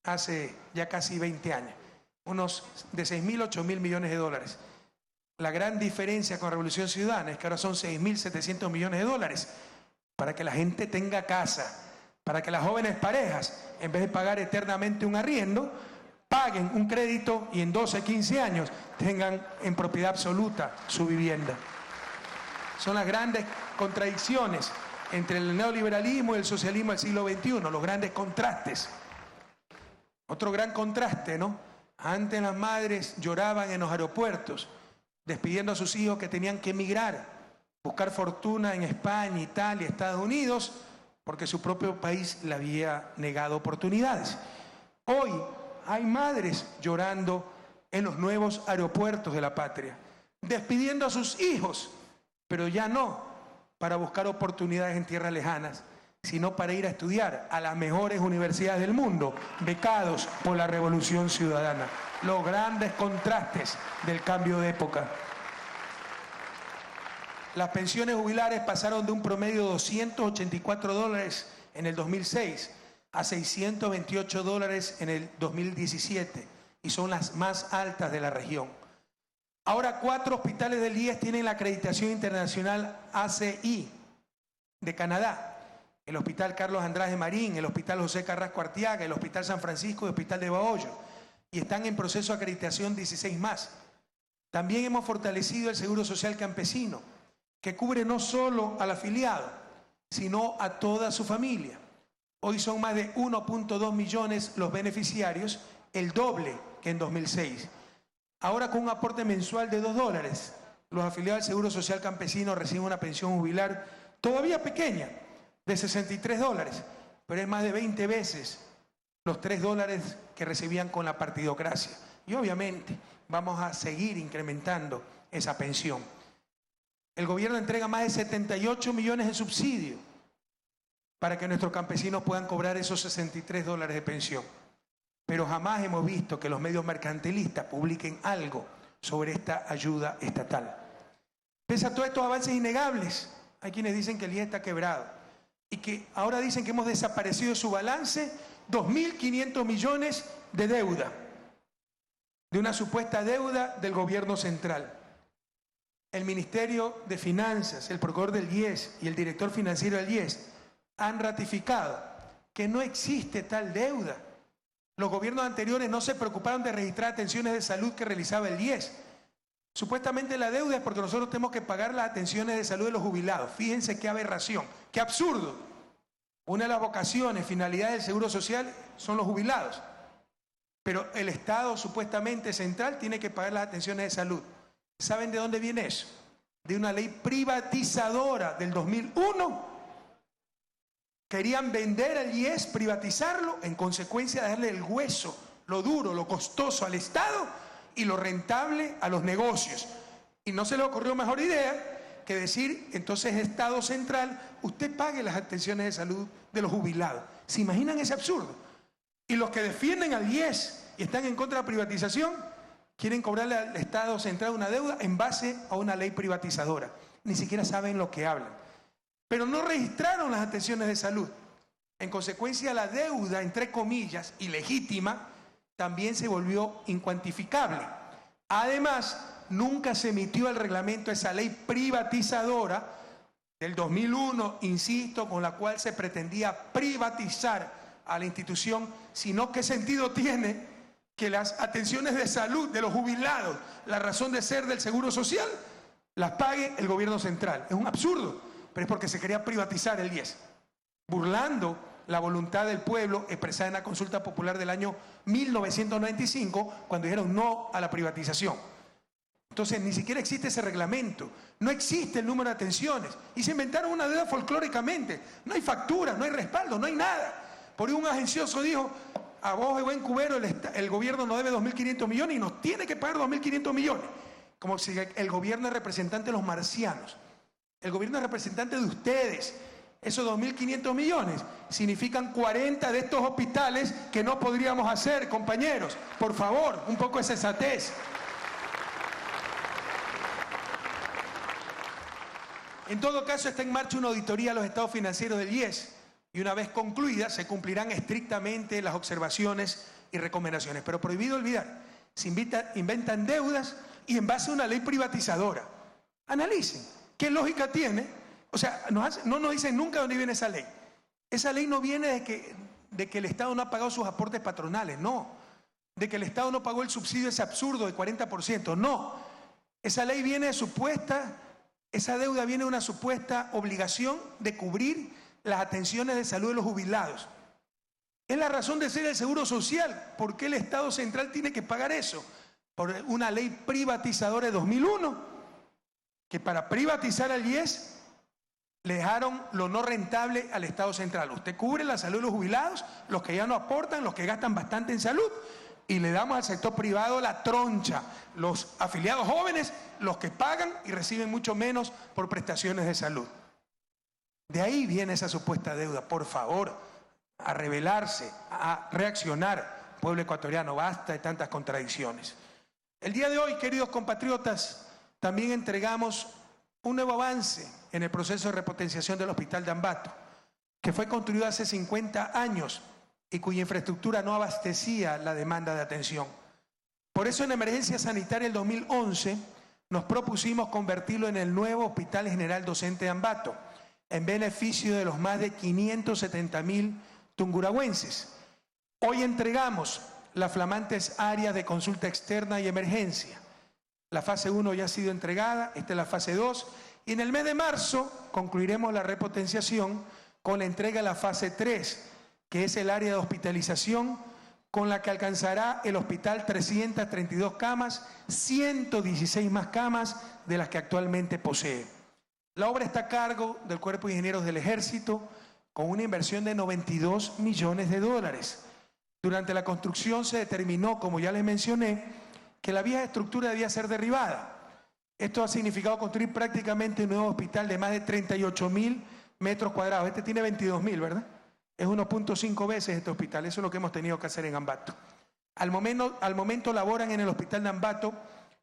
hace ya casi 20 años. Unos de 6.000 a 8.000 millones de dólares. La gran diferencia con Revolución Ciudadana es que ahora son 6.700 millones de dólares para que la gente tenga casa, para que las jóvenes parejas, en vez de pagar eternamente un arriendo, paguen un crédito y en 12, 15 años tengan en propiedad absoluta su vivienda. Son las grandes contradicciones entre el neoliberalismo y el socialismo del siglo XXI, los grandes contrastes. Otro gran contraste, ¿no? Antes las madres lloraban en los aeropuertos, despidiendo a sus hijos que tenían que emigrar, buscar fortuna en España, Italia, Estados Unidos, porque su propio país le había negado oportunidades. Hoy hay madres llorando en los nuevos aeropuertos de la patria, despidiendo a sus hijos, pero ya no para buscar oportunidades en tierras lejanas, sino para ir a estudiar a las mejores universidades del mundo, becados por la Revolución Ciudadana. Los grandes contrastes del cambio de época. Las pensiones jubilares pasaron de un promedio de $284 en el 2006 a $628 en el 2017 y son las más altas de la región. Ahora 4 hospitales del IES tienen la acreditación internacional ACI de Canadá. El Hospital Carlos Andrade Marín, el Hospital José Carrasco Arteaga, el Hospital San Francisco y el Hospital de Bahoyo. Y están en proceso de acreditación 16 más. También hemos fortalecido el Seguro Social Campesino, que cubre no solo al afiliado, sino a toda su familia. Hoy son más de 1.2 millones los beneficiarios, el doble que en 2006. Ahora con un aporte mensual de $2, los afiliados del Seguro Social Campesino reciben una pensión jubilar todavía pequeña, de $63, pero es más de 20 veces los $3 que recibían con la partidocracia. Y obviamente vamos a seguir incrementando esa pensión. El gobierno entrega más de 78 millones de subsidio para que nuestros campesinos puedan cobrar esos $63 de pensión. Pero jamás hemos visto que los medios mercantilistas publiquen algo sobre esta ayuda estatal. Pese a todos estos avances innegables, hay quienes dicen que el IES está quebrado y que ahora dicen que hemos desaparecido de su balance 2.500 millones de deuda, de una supuesta deuda del gobierno central. El Ministerio de Finanzas, el procurador del IES y el director financiero del IES han ratificado que no existe tal deuda. Los gobiernos anteriores no se preocuparon de registrar atenciones de salud que realizaba el IES. Supuestamente la deuda es porque nosotros tenemos que pagar las atenciones de salud de los jubilados. Fíjense qué aberración, qué absurdo. Una de las vocaciones, finalidades del Seguro Social son los jubilados. Pero el Estado supuestamente central tiene que pagar las atenciones de salud. ¿Saben de dónde viene eso? De una ley privatizadora del 2001. Querían vender el IES, privatizarlo, en consecuencia de darle el hueso, lo duro, lo costoso al Estado y lo rentable a los negocios. Y no se le ocurrió mejor idea que decir, entonces Estado central, usted pague las atenciones de salud de los jubilados. ¿Se imaginan ese absurdo? Y los que defienden al IES y están en contra de la privatización, quieren cobrarle al Estado central una deuda en base a una ley privatizadora. Ni siquiera saben lo que hablan. Pero no registraron las atenciones de salud. En consecuencia, la deuda, entre comillas, ilegítima, también se volvió incuantificable. Además, nunca se emitió el reglamento de esa ley privatizadora del 2001, insisto, con la cual se pretendía privatizar a la institución, sino qué sentido tiene que las atenciones de salud de los jubilados, la razón de ser del Seguro Social, las pague el gobierno central. Es un absurdo. Pero es porque se quería privatizar el IES, burlando la voluntad del pueblo expresada en la consulta popular del año 1995, cuando dijeron no a la privatización. Entonces ni siquiera existe ese reglamento, no existe el número de atenciones, y se inventaron una deuda folclóricamente, no hay factura, no hay respaldo, no hay nada. Por ahí un agencioso dijo, a vos de buen cubero el gobierno nos debe 2.500 millones y nos tiene que pagar 2.500 millones, como si el gobierno es representante de los marcianos. El gobierno es representante de ustedes. Esos 2.500 millones significan 40 de estos hospitales que no podríamos hacer, compañeros. Por favor, un poco de sensatez. En todo caso, está en marcha una auditoría a los estados financieros del IES y una vez concluida se cumplirán estrictamente las observaciones y recomendaciones. Pero prohibido olvidar, se inventan deudas y en base a una ley privatizadora. Analicen. ¿Qué lógica tiene? O sea, no nos dicen nunca dónde viene esa ley. Esa ley no viene de que el Estado no ha pagado sus aportes patronales, no. De que el Estado no pagó el subsidio ese absurdo de 40%, no. Esa ley viene esa deuda viene de una supuesta obligación de cubrir las atenciones de salud de los jubilados. Es la razón de ser el Seguro Social. ¿Por qué el Estado central tiene que pagar eso? Por una ley privatizadora de 2001, que para privatizar al IES le dejaron lo no rentable al Estado central. Usted cubre la salud de los jubilados, los que ya no aportan, los que gastan bastante en salud, y le damos al sector privado la troncha, los afiliados jóvenes, los que pagan y reciben mucho menos por prestaciones de salud. De ahí viene esa supuesta deuda. Por favor, a rebelarse, a reaccionar, pueblo ecuatoriano, basta de tantas contradicciones. El día de hoy, queridos compatriotas, también entregamos un nuevo avance en el proceso de repotenciación del Hospital de Ambato, que fue construido hace 50 años y cuya infraestructura no abastecía la demanda de atención. Por eso en emergencia sanitaria del 2011 nos propusimos convertirlo en el nuevo Hospital General Docente de Ambato, en beneficio de los más de 570.000 tungurahüenses. Hoy entregamos las flamantes áreas de consulta externa y emergencia. La fase 1 ya ha sido entregada, esta es la fase 2, y en el mes de marzo concluiremos la repotenciación con la entrega de la fase 3, que es el área de hospitalización, con la que alcanzará el hospital 332 camas, 116 más camas de las que actualmente posee. La obra está a cargo del Cuerpo de Ingenieros del Ejército, con una inversión de $92 millones. Durante la construcción se determinó, como ya les mencioné, que la vieja estructura debía ser derribada. Esto ha significado construir prácticamente un nuevo hospital de más de 38.000 metros cuadrados. Este tiene 22.000, ¿verdad? Es 1.5 veces este hospital. Eso es lo que hemos tenido que hacer en Ambato. Al momento laboran en el hospital de Ambato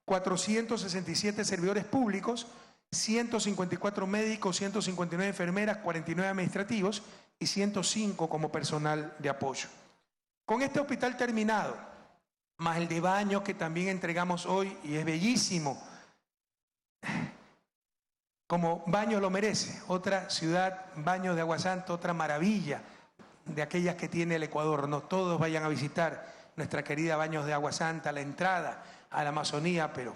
467 servidores públicos, 154 médicos, 159 enfermeras, 49 administrativos y 105 como personal de apoyo. Con este hospital terminado, más el de Baños que también entregamos hoy y es bellísimo, como Baños lo merece, otra ciudad, Baños de Agua Santa, otra maravilla de aquellas que tiene el Ecuador. No todos vayan a visitar nuestra querida Baños de Agua Santa, la entrada a la Amazonía, pero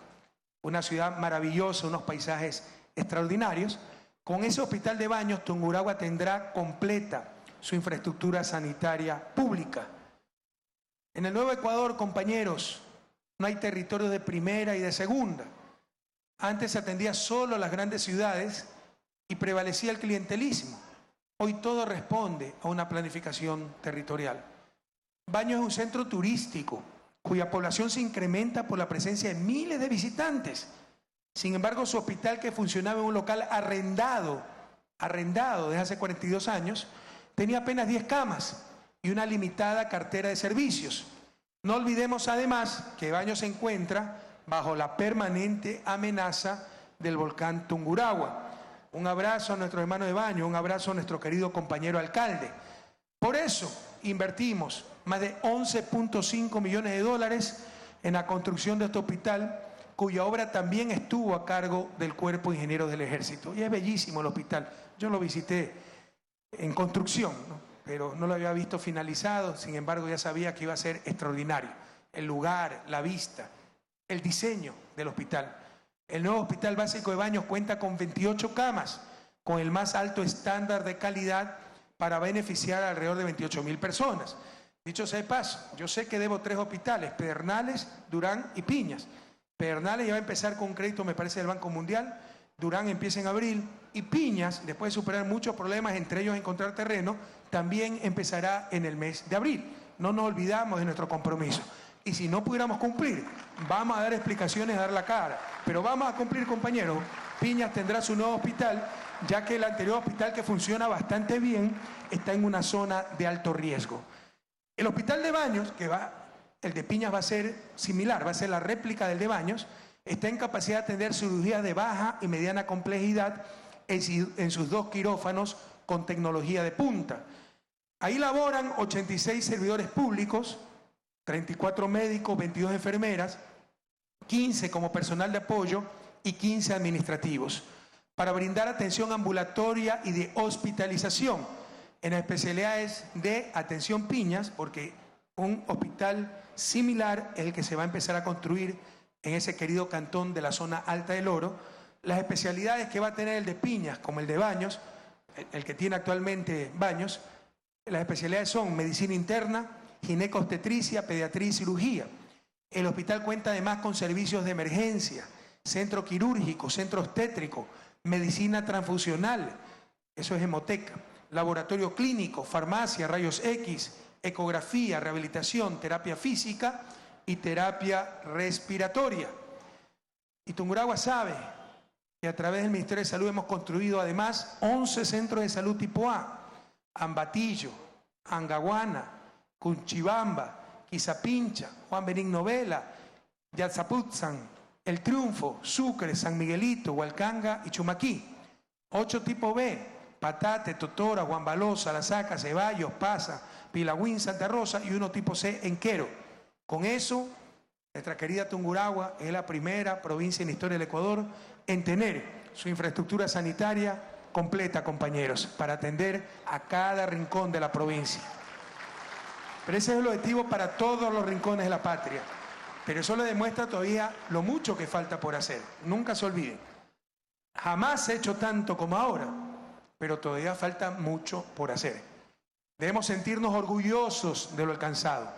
una ciudad maravillosa, unos paisajes extraordinarios. Con ese hospital de Baños, Tungurahua tendrá completa su infraestructura sanitaria pública. En el Nuevo Ecuador, compañeros, no hay territorios de primera y de segunda. Antes se atendía solo a las grandes ciudades y prevalecía el clientelismo. Hoy todo responde a una planificación territorial. Baños es un centro turístico cuya población se incrementa por la presencia de miles de visitantes. Sin embargo, su hospital, que funcionaba en un local arrendado desde hace 42 años, tenía apenas 10 camas y una limitada cartera de servicios. No olvidemos además que Baños se encuentra bajo la permanente amenaza del volcán Tungurahua. Un abrazo a nuestros hermanos de Baños, un abrazo a nuestro querido compañero alcalde. Por eso invertimos más de $11.5 millones en la construcción de este hospital, cuya obra también estuvo a cargo del Cuerpo de Ingenieros del Ejército. Y es bellísimo el hospital. Yo lo visité en construcción, ¿no? Pero no lo había visto finalizado, sin embargo ya sabía que iba a ser extraordinario. El lugar, la vista, el diseño del hospital. El nuevo Hospital Básico de Baños cuenta con 28 camas, con el más alto estándar de calidad para beneficiar a alrededor de 28.000 personas. Dicho sea de paso, yo sé que debo 3 hospitales, Pedernales, Durán y Piñas. Pedernales ya va a empezar con un crédito, me parece, del Banco Mundial. Durán empieza en abril y Piñas, después de superar muchos problemas, entre ellos encontrar terreno, también empezará en el mes de abril. No nos olvidamos de nuestro compromiso. Y si no pudiéramos cumplir, vamos a dar explicaciones, a dar la cara. Pero vamos a cumplir, compañeros. Piñas tendrá su nuevo hospital, ya que el anterior hospital, que funciona bastante bien, está en una zona de alto riesgo. El hospital de Baños, el de Piñas va a ser similar, va a ser la réplica del de Baños, está en capacidad de atender cirugías de baja y mediana complejidad en sus 2 quirófanos con tecnología de punta. Ahí laboran 86 servidores públicos, 34 médicos, 22 enfermeras, 15 como personal de apoyo y 15 administrativos, para brindar atención ambulatoria y de hospitalización en las especialidades de atención Piñas, porque un hospital similar es el que se va a empezar a construir en ese querido cantón de la zona alta del Oro. Las especialidades que va a tener el de Piñas, como el de Baños, el que tiene actualmente Baños, Las especialidades son medicina interna, ginecobstetricia, pediatría y cirugía. El hospital cuenta además con servicios de emergencia, centro quirúrgico, centro obstétrico, medicina transfusional, eso es hemoteca, laboratorio clínico, farmacia, rayos X, ecografía, rehabilitación, terapia física y terapia respiratoria. Y Tungurahua sabe que a través del Ministerio de Salud hemos construido además 11 centros de salud tipo A, Ambatillo, Angahuana, Cunchibamba, Quizapincha, Juan Benigno Vela, Yatzapuzán, El Triunfo, Sucre, San Miguelito, Hualcanga y Chumaquí. 8 tipo B, Patate, Totora, Guambalosa, La Saca, Ceballos, Pasa, Pilagüín, Santa Rosa y 1 tipo C en Quero. Con eso, nuestra querida Tungurahua es la primera provincia en la historia del Ecuador en tener su infraestructura sanitaria completa, compañeros, para atender a cada rincón de la provincia. Pero ese es el objetivo para todos los rincones de la patria. Pero eso le demuestra todavía lo mucho que falta por hacer. Nunca se olviden. Jamás se ha hecho tanto como ahora, pero todavía falta mucho por hacer. Debemos sentirnos orgullosos de lo alcanzado.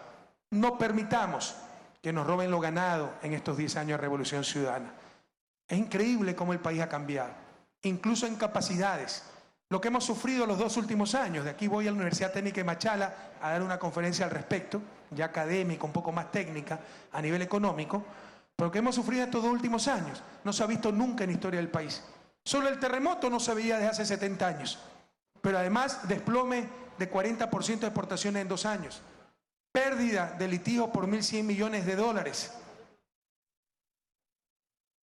No permitamos que nos roben lo ganado en estos 10 años de Revolución Ciudadana. Es increíble cómo el país ha cambiado, incluso en capacidades. Lo que hemos sufrido los 2 últimos años, de aquí voy a la Universidad Técnica de Machala a dar una conferencia al respecto, ya académica, un poco más técnica, a nivel económico, pero lo que hemos sufrido estos 2 últimos años no se ha visto nunca en la historia del país. Solo el terremoto no se veía desde hace 70 años, pero además desplome de 40% de exportaciones en 2 años, pérdida de litigios por 1.100 millones de dólares,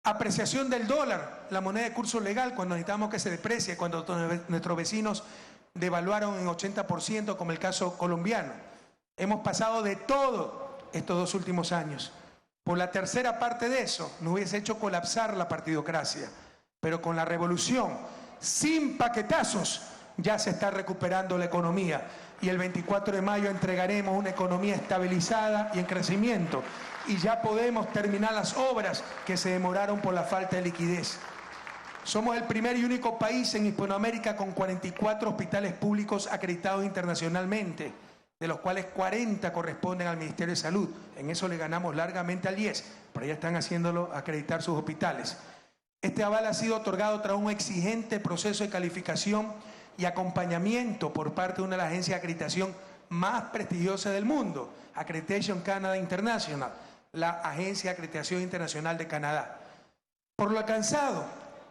apreciación del dólar, la moneda de curso legal, cuando necesitamos que se deprecie, cuando nuestros vecinos devaluaron en 80%, como el caso colombiano. Hemos pasado de todo estos 2 últimos años. Por la tercera parte de eso, nos hubiese hecho colapsar la partidocracia. Pero con la revolución, sin paquetazos, ya se está recuperando la economía. Y el 24 de mayo entregaremos una economía estabilizada y en crecimiento. Y ya podemos terminar las obras que se demoraron por la falta de liquidez. Somos el primer y único país en Hispanoamérica con 44 hospitales públicos acreditados internacionalmente, de los cuales 40 corresponden al Ministerio de Salud. En eso le ganamos largamente al IES, pero ya están haciéndolo acreditar sus hospitales. Este aval ha sido otorgado tras un exigente proceso de calificación y acompañamiento por parte de una de las agencias de acreditación más prestigiosas del mundo, Accreditation Canada International, la Agencia de Acreditación Internacional de Canadá. Por lo alcanzado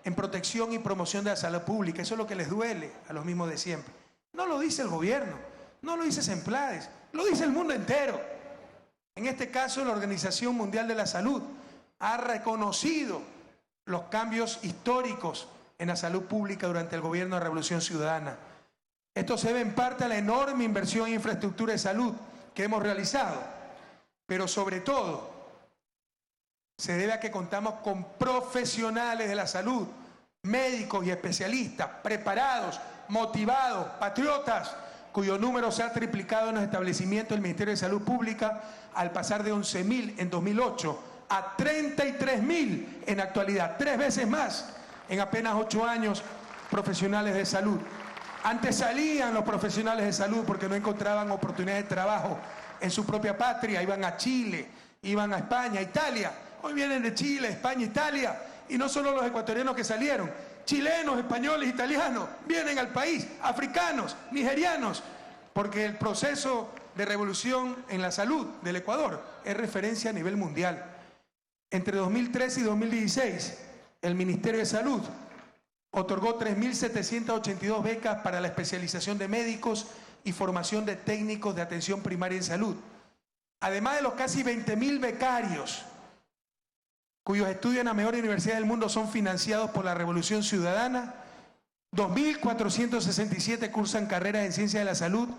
en protección y promoción de la salud pública, eso es lo que les duele a los mismos de siempre. No lo dice el gobierno, no lo dice Semplades, lo dice el mundo entero. En este caso, la Organización Mundial de la Salud ha reconocido los cambios históricos en la salud pública durante el gobierno de Revolución Ciudadana. Esto se debe en parte a la enorme inversión en infraestructura de salud que hemos realizado, pero sobre todo se debe a que contamos con profesionales de la salud, médicos y especialistas preparados, motivados, patriotas, cuyo número se ha triplicado en los establecimientos del Ministerio de Salud Pública al pasar de 11.000 en 2008 a 33.000 en la actualidad, 3 veces más en apenas 8 años profesionales de salud. Antes salían los profesionales de salud porque no encontraban oportunidades de trabajo en su propia patria, iban a Chile, iban a España, Italia. Hoy vienen de Chile, España, Italia, y no solo los ecuatorianos que salieron, chilenos, españoles, italianos, vienen al país, africanos, nigerianos, porque el proceso de revolución en la salud del Ecuador es referencia a nivel mundial. Entre 2013 y 2016, el Ministerio de Salud otorgó 3.782 becas para la especialización de médicos y formación de técnicos de atención primaria en salud. Además de los casi 20.000 becarios cuyos estudios en la mejor universidad del mundo son financiados por la Revolución Ciudadana, 2.467 cursan carreras en ciencia de la salud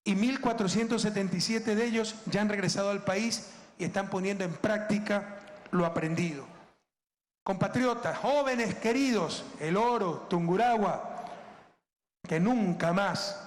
y 1.477 de ellos ya han regresado al país y están poniendo en práctica lo aprendido. Compatriotas, jóvenes queridos, El Oro, Tungurahua, que nunca más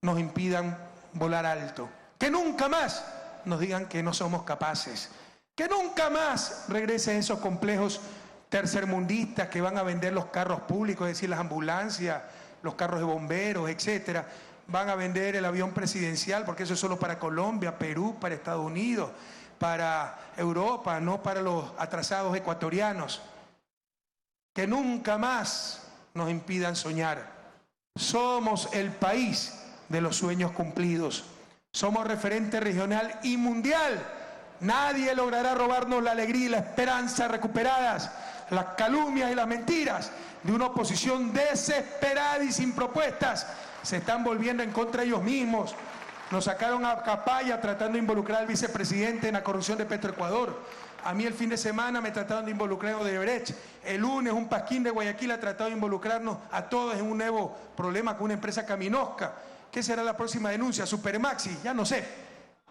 nos impidan volar alto, que nunca más nos digan que no somos capaces, que nunca más regresen esos complejos tercermundistas que van a vender los carros públicos, es decir, las ambulancias, los carros de bomberos, etcétera, van a vender el avión presidencial, porque eso es solo para Colombia, Perú, para Estados Unidos, para Europa, no para los atrasados ecuatorianos. Que nunca más nos impidan soñar. Somos el país de los sueños cumplidos. Somos referente regional y mundial. Nadie logrará robarnos la alegría y la esperanza recuperadas. Las calumnias y las mentiras de una oposición desesperada y sin propuestas se están volviendo en contra de ellos mismos. Nos sacaron a Capaya tratando de involucrar al vicepresidente en la corrupción de Petroecuador. A mí el fin de semana me trataron de involucrar en Odebrecht. El lunes un pasquín de Guayaquil ha tratado de involucrarnos a todos en un nuevo problema con una empresa caminosca. ¿Qué será la próxima denuncia? Supermaxi, ya no sé.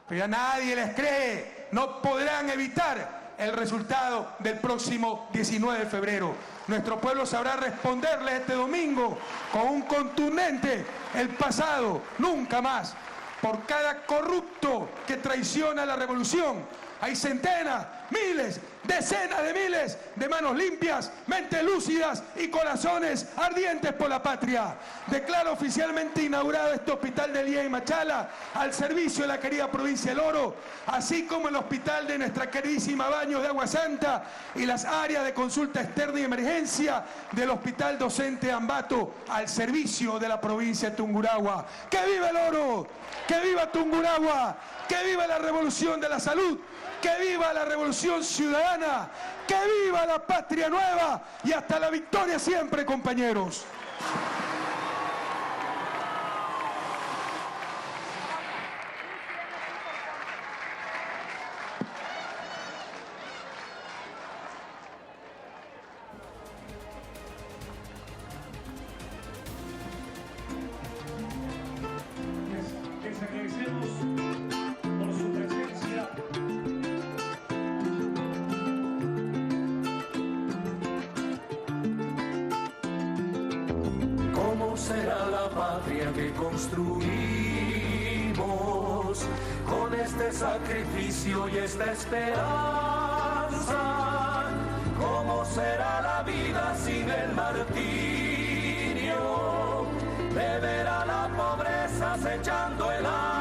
Pero ya nadie les cree. No podrán evitar el resultado del próximo 19 de febrero. Nuestro pueblo sabrá responderles este domingo con un contundente: el pasado nunca más. Por cada corrupto que traiciona la revolución, hay centenas, miles, decenas de miles de manos limpias, mentes lúcidas y corazones ardientes por la patria. Declaro oficialmente inaugurado este hospital de Elías y Machala al servicio de la querida provincia del Oro, así como el hospital de nuestra queridísima Baños de Agua Santa y las áreas de consulta externa y emergencia del Hospital Docente Ambato al servicio de la provincia de Tungurahua. ¡Que viva el Oro! ¡Que viva Tungurahua! ¡Que viva la revolución de la salud! ¡Que viva la revolución ciudadana! ¡Que viva la patria nueva! Y hasta la victoria siempre, compañeros. Les agradecemos por su presencia. ¿Cómo será la patria que construimos con este sacrificio y esta esperanza? ¿Cómo será la vida sin el martirio de ver a la pobreza acechando el hambre?